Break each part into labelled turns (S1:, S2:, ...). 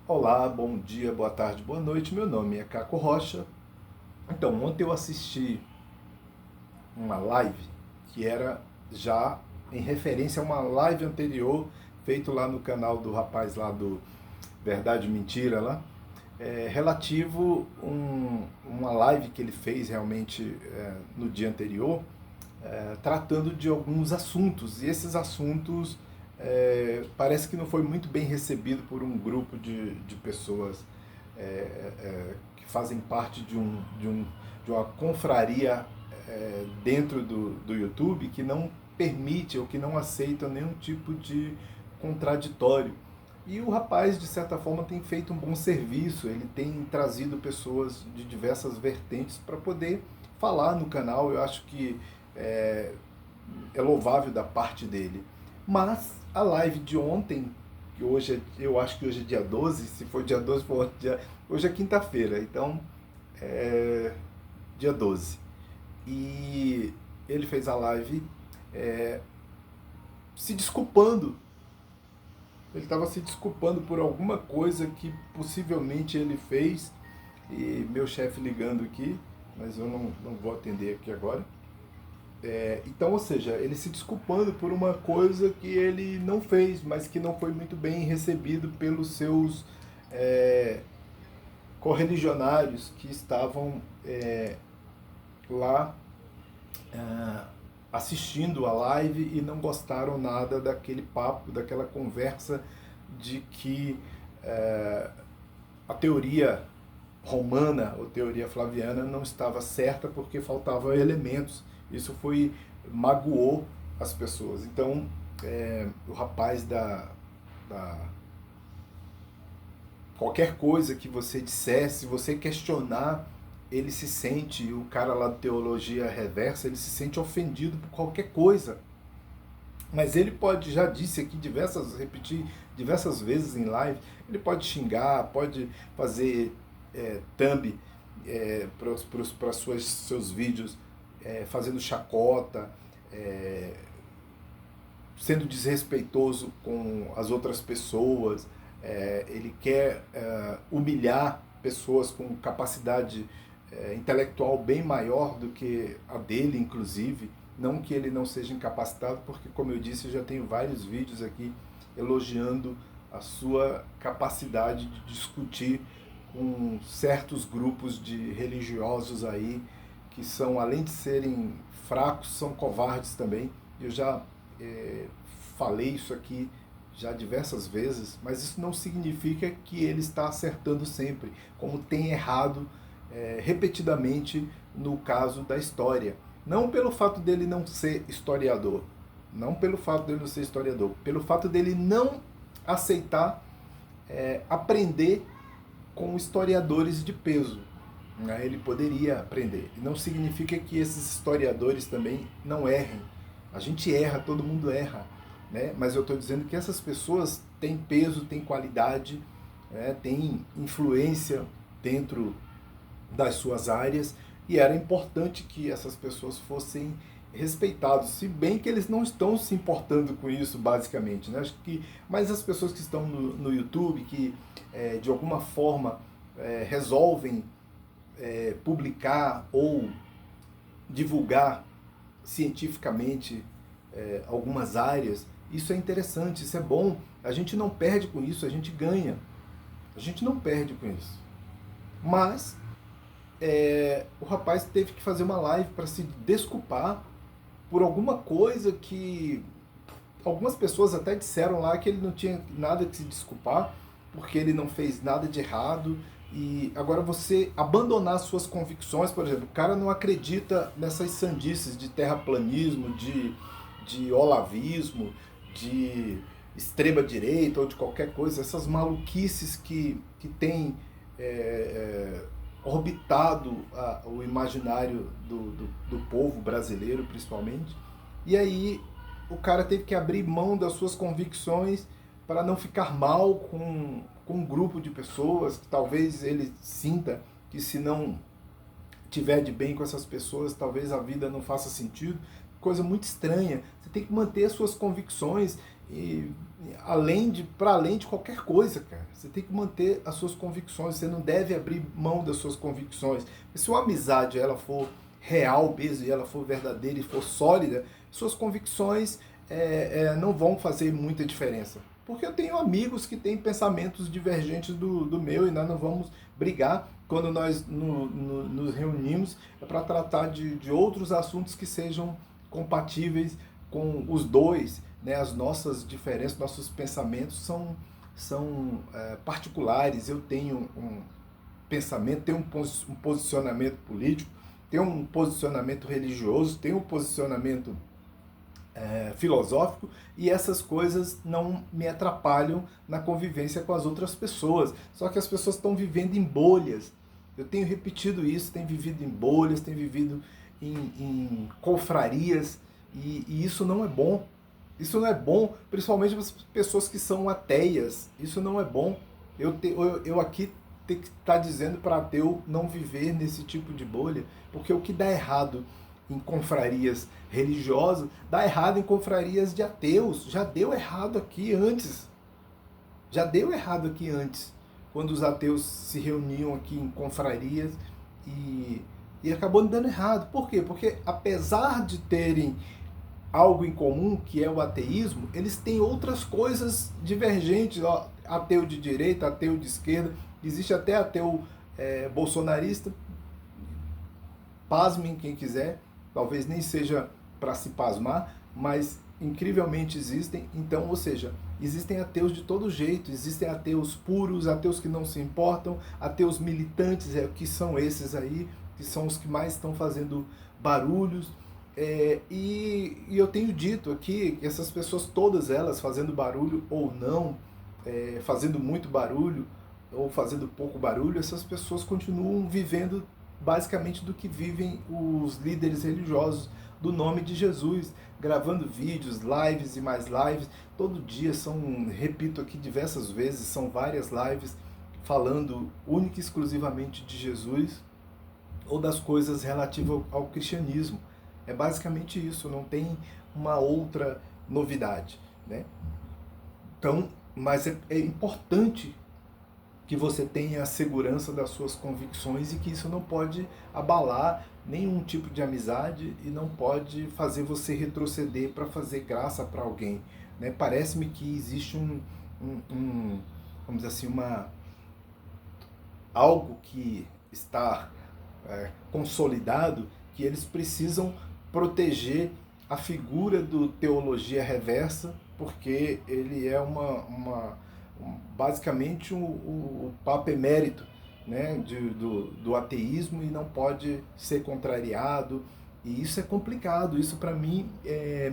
S1: Olá, bom dia, boa tarde, boa noite. Meu nome é Caco Rocha. Então, ontem eu assisti uma live que era já em referência a uma live anterior feito lá no canal do rapaz lá do Verdade e Mentira lá, relativo uma live que ele fez realmente no dia anterior, tratando de alguns assuntos. E esses assuntos parece que não foi muito bem recebido por um grupo de pessoas que fazem parte de uma confraria dentro do YouTube que não permite ou que não aceita nenhum tipo de contraditório. E o rapaz, de certa forma, tem feito um bom serviço, ele tem trazido pessoas de diversas vertentes para poder falar no canal. Eu acho que é, é louvável da parte dele. Mas a live de ontem, que hoje eu acho que hoje é dia 12, se for dia 12, for dia, hoje é quinta-feira, então é dia 12. E ele fez a live é, se desculpando. Ele estava se desculpando por alguma coisa que possivelmente ele fez. E meu chefe ligando aqui, mas eu não vou atender aqui agora. Então, ou seja, ele se desculpando por uma coisa que ele não fez, mas que não foi muito bem recebido pelos seus é, correligionários que estavam lá assistindo a live e não gostaram nada daquele papo, daquela conversa de que a teoria romana ou teoria flaviana não estava certa porque faltavam elementos. Isso magoou as pessoas. Então, o rapaz da qualquer coisa que você dissesse, se você questionar, ele se sente, o cara lá de teologia reversa, ele se sente ofendido por qualquer coisa. Mas ele pode, já disse aqui repetir diversas vezes em live, ele pode xingar, pode fazer thumb para seus vídeos, fazendo chacota, sendo desrespeitoso com as outras pessoas. Ele quer humilhar pessoas com capacidade intelectual bem maior do que a dele, inclusive. Não que ele não seja incapacitado, porque, como eu disse, eu já tenho vários vídeos aqui elogiando a sua capacidade de discutir com certos grupos de religiosos aí, que são, além de serem fracos, são covardes também. Eu já falei isso aqui já diversas vezes, mas isso não significa que ele está acertando sempre, como tem errado repetidamente no caso da história. Não pelo fato dele não ser historiador, não pelo fato dele não ser historiador, pelo fato dele não aceitar aprender com historiadores de peso. Né? Ele poderia aprender. E não significa que esses historiadores também não errem. A gente erra, todo mundo erra. Né? Mas eu estou dizendo que essas pessoas têm peso, têm qualidade, têm influência dentro das suas áreas, e era importante que essas pessoas fossem respeitados, se bem que eles não estão se importando com isso, basicamente. Né? Acho que, mas as pessoas que estão no YouTube, que de alguma forma resolvem publicar ou divulgar cientificamente algumas áreas, isso é interessante, isso é bom. A gente não perde com isso, a gente ganha. A gente não perde com isso. Mas o rapaz teve que fazer uma live para se desculpar por alguma coisa que algumas pessoas até disseram lá que ele não tinha nada que se desculpar, porque ele não fez nada de errado. E agora você abandonar suas convicções, por exemplo, o cara não acredita nessas sandices de terraplanismo, de olavismo, de extrema direita ou de qualquer coisa, essas maluquices que tem orbitado o imaginário do povo brasileiro, principalmente. E aí o cara teve que abrir mão das suas convicções para não ficar mal com um grupo de pessoas, que talvez ele sinta que se não tiver de bem com essas pessoas, talvez a vida não faça sentido. Coisa muito estranha. Você tem que manter as suas convicções E para além de qualquer coisa, cara, você tem que manter as suas convicções, você não deve abrir mão das suas convicções. E se uma amizade ela for real mesmo, e ela for verdadeira e for sólida, suas convicções não vão fazer muita diferença. Porque eu tenho amigos que têm pensamentos divergentes do meu e nós não vamos brigar quando nós nos reunimos para tratar de outros assuntos que sejam compatíveis com os dois, né? As nossas diferenças, nossos pensamentos são particulares. Eu tenho um pensamento, tenho um posicionamento político, tenho um posicionamento religioso, tenho um posicionamento filosófico, e essas coisas não me atrapalham na convivência com as outras pessoas. Só que as pessoas estão vivendo em bolhas. Eu tenho repetido isso, tenho vivido em bolhas, tenho vivido em confrarias, e isso não é bom. Isso não é bom, principalmente para as pessoas que são ateias. Isso não é bom. Eu aqui tenho que estar dizendo para ateu não viver nesse tipo de bolha, porque o que dá errado em confrarias religiosas, dá errado em confrarias de ateus. Já deu errado aqui antes. Já deu errado aqui antes, quando os ateus se reuniam aqui em confrarias e acabou dando errado. Por quê? Porque apesar de terem algo em comum, que é o ateísmo, eles têm outras coisas divergentes. Ó, ateu de direita, ateu de esquerda, existe até ateu bolsonarista. Pasmem quem quiser, talvez nem seja para se pasmar, mas incrivelmente existem. Então, ou seja, existem ateus de todo jeito, existem ateus puros, ateus que não se importam, ateus militantes, que são esses aí, que são os que mais estão fazendo barulhos. E eu tenho dito aqui que essas pessoas, todas elas, fazendo barulho ou não, fazendo muito barulho ou fazendo pouco barulho, essas pessoas continuam vivendo basicamente do que vivem os líderes religiosos do nome de Jesus, gravando vídeos, lives e mais lives. Todo dia repito aqui diversas vezes, são várias lives falando única e exclusivamente de Jesus ou das coisas relativas ao cristianismo. É basicamente isso, não tem uma outra novidade, né? Então, mas é importante que você tenha a segurança das suas convicções e que isso não pode abalar nenhum tipo de amizade e não pode fazer você retroceder para fazer graça para alguém, né? Parece-me que existe vamos dizer assim, algo que está consolidado, que eles precisam proteger a figura do teologia reversa, porque ele é basicamente o Papa emérito, né, do ateísmo, e não pode ser contrariado. E isso é complicado. Isso, para mim,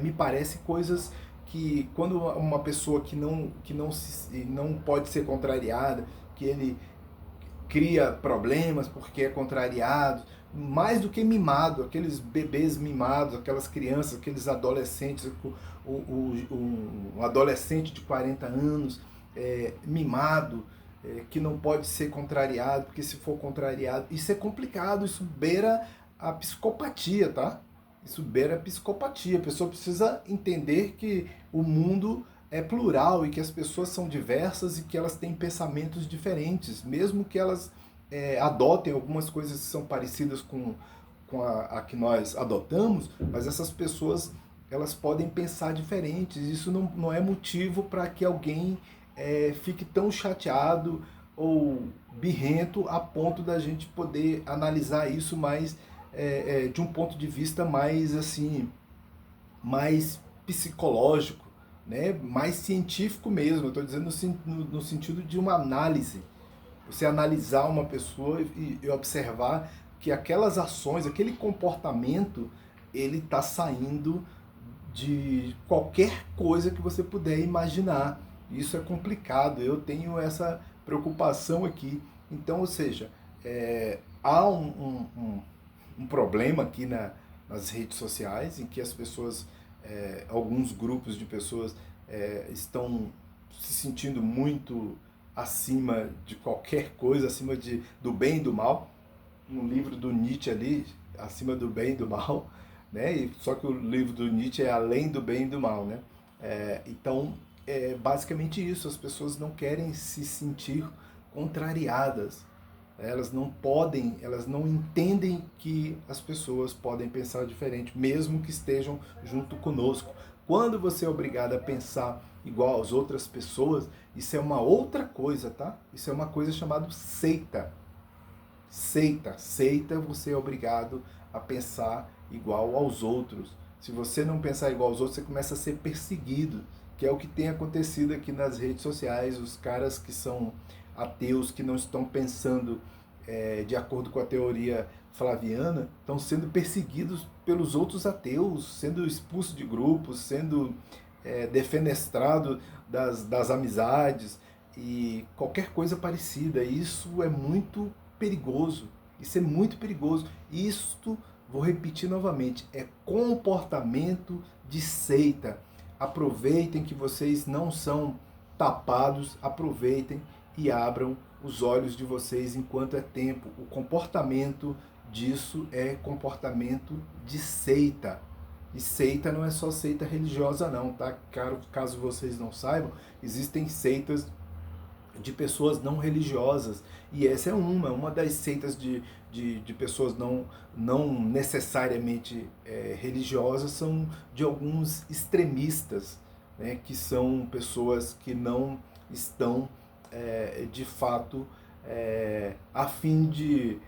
S1: me parece coisas que, quando uma pessoa que não pode ser contrariada, que ele cria problemas porque é contrariado, mais do que mimado, aqueles bebês mimados, aquelas crianças, aqueles adolescentes, um adolescente de 40 anos, mimado, que não pode ser contrariado, porque se for contrariado, isso é complicado, isso beira a psicopatia, tá? Isso beira a psicopatia. A pessoa precisa entender que o mundo é plural e que as pessoas são diversas e que elas têm pensamentos diferentes, mesmo que elas adotem algumas coisas que são parecidas com a que nós adotamos, mas essas pessoas, elas podem pensar diferentes. Isso não é motivo para que alguém fique tão chateado ou birrento a ponto da gente poder analisar isso mais de um ponto de vista mais assim, mais psicológico, né? Mais científico mesmo. Eu estou dizendo no sentido de uma análise. Você analisar uma pessoa e observar que aquelas ações, aquele comportamento, ele está saindo de qualquer coisa que você puder imaginar. Isso é complicado, eu tenho essa preocupação aqui. Então, ou seja, há um problema aqui nas redes sociais, em que as pessoas, alguns grupos de pessoas estão se sentindo muito acima de qualquer coisa, acima do bem e do mal. No livro do Nietzsche ali, acima do bem e do mal, né? Só que o livro do Nietzsche é além do bem e do mal, né? Então, é basicamente isso, as pessoas não querem se sentir contrariadas. Elas não podem, elas não entendem que as pessoas podem pensar diferente, mesmo que estejam junto conosco. Quando você é obrigado a pensar igual às outras pessoas, isso é uma outra coisa, tá? Isso é uma coisa chamada seita. Seita, você é obrigado a pensar igual aos outros. Se você não pensar igual aos outros, você começa a ser perseguido, que é o que tem acontecido aqui nas redes sociais. Os caras que são ateus, que não estão pensando de acordo com a teoria flaviana, estão sendo perseguidos pelos outros ateus, sendo expulsos de grupos, sendo defenestrado das amizades e qualquer coisa parecida. Isso é muito perigoso. Isso é muito perigoso. Isto, vou repetir novamente, é comportamento de seita. Aproveitem que vocês não são tapados, aproveitem e abram os olhos de vocês enquanto é tempo. O comportamento disso é comportamento de seita. E seita não é só seita religiosa não, tá? Caso vocês não saibam, existem seitas de pessoas não religiosas. E essa é uma das seitas de pessoas não necessariamente religiosas, são de alguns extremistas, né, que são pessoas que não estão de fato a fim de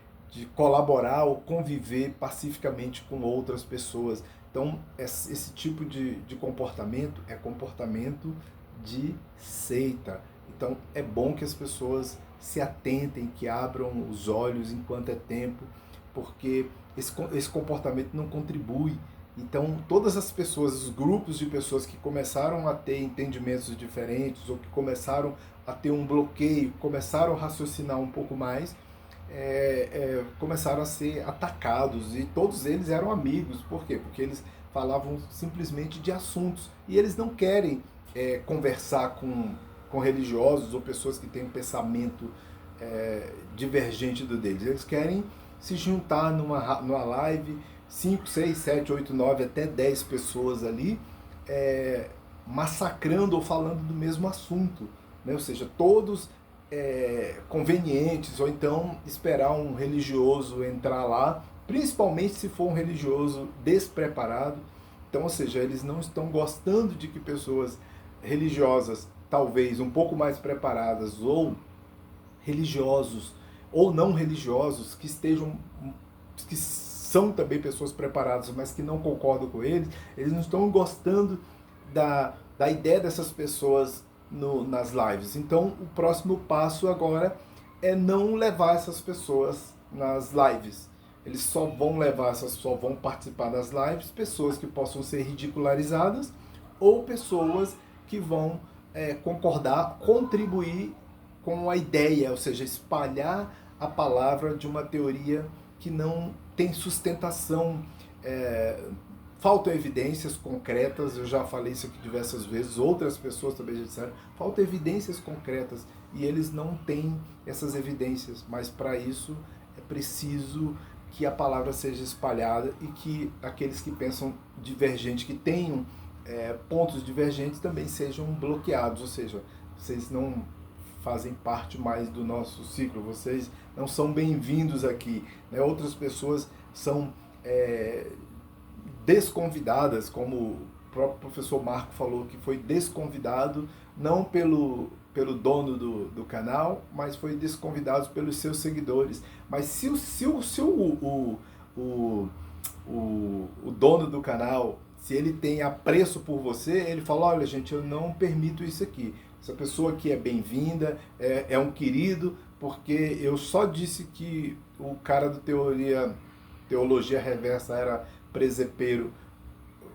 S1: colaborar ou conviver pacificamente com outras pessoas. Então, esse tipo de comportamento é comportamento de seita. Então, é bom que as pessoas se atentem, que abram os olhos enquanto é tempo, porque esse comportamento não contribui. Então, todas as pessoas, os grupos de pessoas que começaram a ter entendimentos diferentes ou que começaram a ter um bloqueio, começaram a raciocinar um pouco mais, começaram a ser atacados, e todos eles eram amigos. Por quê? Porque eles falavam simplesmente de assuntos e eles não querem conversar com religiosos ou pessoas que têm um pensamento divergente do deles. Eles querem se juntar numa live, 5, 6, 7, 8, 9, até 10 pessoas ali, massacrando ou falando do mesmo assunto, né? Ou seja, todos convenientes, ou então esperar um religioso entrar lá, principalmente se for um religioso despreparado. Então, ou seja, eles não estão gostando de que pessoas religiosas, talvez um pouco mais preparadas, ou religiosos ou não religiosos, que são também pessoas preparadas, mas que não concordam com eles não estão gostando da ideia dessas pessoas nas lives. Então, o próximo passo agora é não levar essas pessoas nas lives. Eles só vão participar das lives pessoas que possam ser ridicularizadas ou pessoas que vão concordar, contribuir com a ideia, ou seja, espalhar a palavra de uma teoria que não tem sustentação, faltam evidências concretas. Eu já falei isso aqui diversas vezes, outras pessoas também já disseram, faltam evidências concretas, e eles não têm essas evidências, mas para isso é preciso que a palavra seja espalhada e que aqueles que pensam divergente, que tenham pontos divergentes, também sejam bloqueados. Ou seja, vocês não fazem parte mais do nosso ciclo, vocês não são bem-vindos aqui, né? Outras pessoas são desconvidadas, como o próprio professor Marco falou, que foi desconvidado não pelo dono do canal, mas foi desconvidado pelos seus seguidores. Mas se o dono do canal, se ele tem apreço por você, ele fala, olha gente, eu não permito isso aqui. Essa pessoa aqui é bem-vinda, é um querido, porque eu só disse que o cara do Teologia Reversa era presepeiro.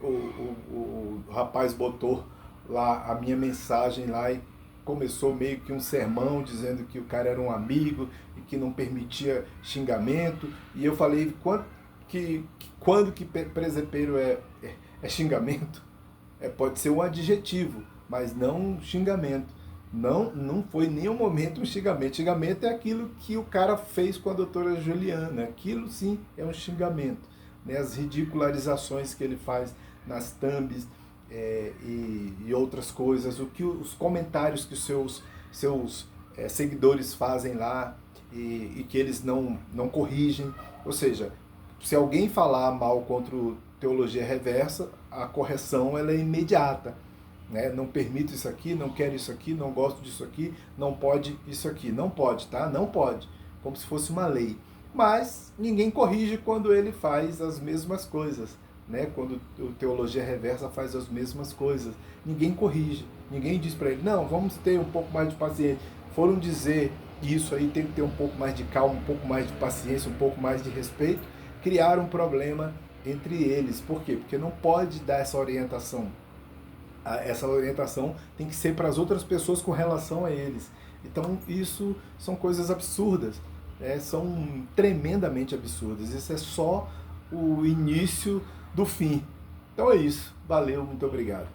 S1: O rapaz botou lá a minha mensagem lá e começou meio que um sermão dizendo que o cara era um amigo e que não permitia xingamento. E eu falei, quando que presepeiro é xingamento? Pode ser um adjetivo, mas não um xingamento. Não foi em nenhum momento um xingamento. Xingamento é aquilo que o cara fez com a doutora Juliana. Aquilo sim é um xingamento, né? As ridicularizações que ele faz nas thumbs, e outras coisas, o que os comentários que os seus seguidores fazem lá e que eles não corrigem. Ou seja, se alguém falar mal contra o Teologia Reversa, a correção ela é imediata. Né? Não permito isso aqui, não quero isso aqui, não gosto disso aqui, não pode isso aqui. Não pode, tá? Não pode. Como se fosse uma lei. Mas ninguém corrige quando ele faz as mesmas coisas. Né? Quando o Teologia Reversa faz as mesmas coisas. Ninguém corrige. Ninguém diz para ele, não, vamos ter um pouco mais de paciência. Foram dizer isso aí, tem que ter um pouco mais de calma, um pouco mais de paciência, um pouco mais de respeito. Criaram um problema entre eles. Por quê? Porque não pode dar essa orientação. Essa orientação tem que ser para as outras pessoas com relação a eles. Então isso são coisas absurdas, né? São tremendamente absurdas. Isso é só o início do fim. Então é isso. Valeu, muito obrigado.